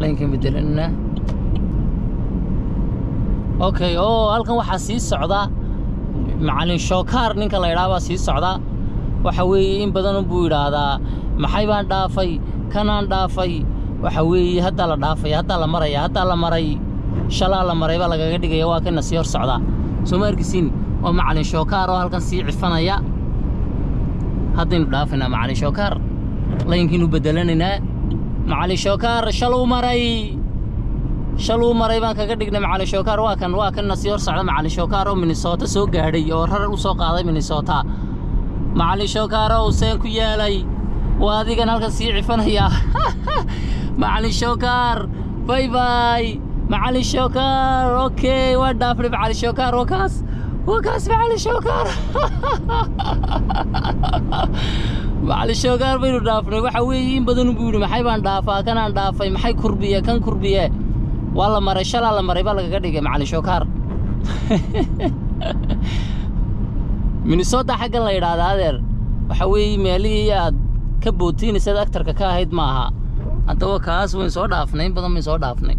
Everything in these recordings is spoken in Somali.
laynka bedelana okay halkan waxa sii socda macallin shookaar ninka la yiraahdo sii socda waxa weeye in badan buu yiraahdaa maxay baan dhaafay kanaan dhaafay waxa weeye hadda la dhaafay hadda la maray shalaa la maray baa lagaga dhigaya waa kana sii hor socda soo markiisin oo macallin shookaar oo halkan sii cifanaya haddaynu dhaafina macallin shookaar laynkiinu bedelanayna macallin shookaar shaluu maray baan kaga dhignay macallin shookaar waa kan sii hor socda macallin shookaar oo Minnesota soo gaadhay oo rar u soo qaaday Minnesota macallin shookaar oo seen ku yeelay waa adigan halkan sii cifanaya macallin shookaar bye bye معلي شوكار اوكي ودافني معلي شوكار وكاس معلي شوكار معلي شوكار بينو دافني waxa weeyeen badan u buuri maxay baan dhaafaa kanaan dhaafay maxay kurbiye kan kurbiye wala maray shalaa la maray baa laga dhigay macallin shookaar Minnesota xagga la yiraahdo adeer waxa weeyii meelihii aad ka bootiinaysa aktarka ka ahayd maaha hadaba kaas weyn soo dhaafnay badan min soo dhaafnay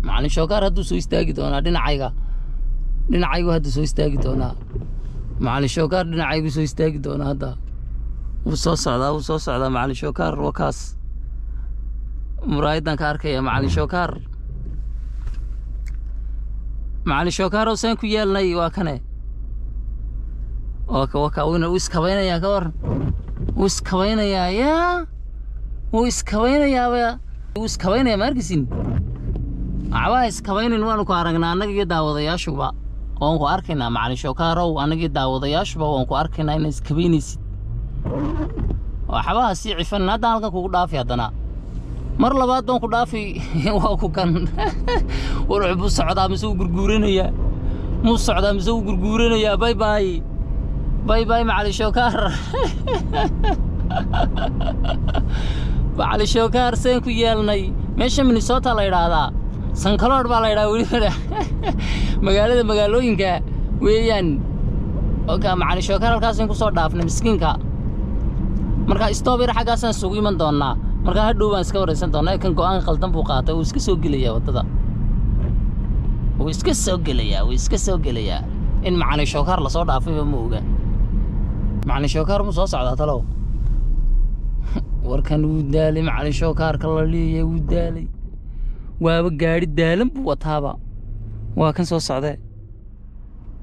macallin shookaar hadduu soo istaagi doonaa dhinacaygu hadduu soo istaagi doonaa macallin shookaar dhinacaygu soo istaagi doonaa hadda wuu soo socdaa macallin shookaar waa kaas muraayadan ka arkaya macallin shookaar oo saan ku yeelnay waa kane waka wina wuu iskabaynayaa ka waran wuu iskabaynayaa ma arkisin waxbaa iskabaynin waanu ku aragnaa annaga iyo daawadayaashuba waan ku arkaynaa macallin shookaarow annaga iyo daawadayaashuba waan ku arkaynaa inaad iskabaynaysid waxbaa sii cifan hadda halkan kugu dhaafi haddana mar labaad baan ku dhaafi waa ku kan wuxuu buu socdaa mise uu gurguuranayaa bye bye macallin shookaar macallin shookaar seen ku yeelnay meesha Minnesota la yiraahdaa Sankaloor baa la yiraahdaa magaalooyinka weeyaan macallin shookaar halkaas ku soo dhaafnay miskiinka marka stoober xagaasan suuq iman doonaa marka hadhow baan iska wareysan doonaa kan go'aan qaldan buu qaatay uu iska soo gelayaa wadada uu iska soo gelayaa in macallin shookaar la soo dhaafay ma oga macallin shookaar mu soo socdaa talow warkan uu daalay macallin shookaar ka la leeyahay uu daalay waaba gaari daalan buu wataaba waa kan soo socday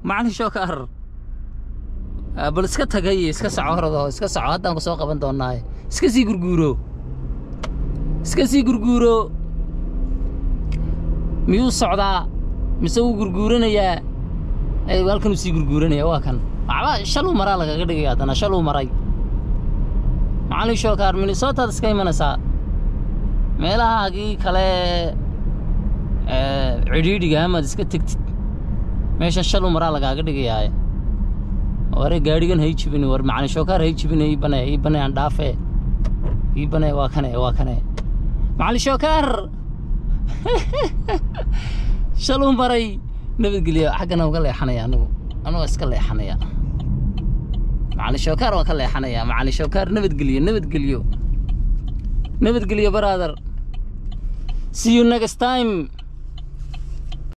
macallin shookaar bal iska tagay iska soco haddaan ku soo qaban doonaa iska sii gurguuro miyuu socdaa mise uu gurguuranayaa halkan uu sii gurguuranaya waa kan waxba shaluu maraa lagaga dhigay haddana shaluu maray macallin shookaar Minnesota iska imanaysaa meelahaagii kale cidhiidhiga amaad iska tagtid meeshan shaluu maraa lagaaga dhigayaa ware gaadhigan hay jibin war macallin shookaar hay jibin ii banay aan dhaafe ii banay waa kane macallin shookaar shaluu maray nabadgelyo xaggana uga leexanaya anigu iska leexanaya macallin shookaar waan ka leexanaya macallin shookaar nabadgelyo brother see you next time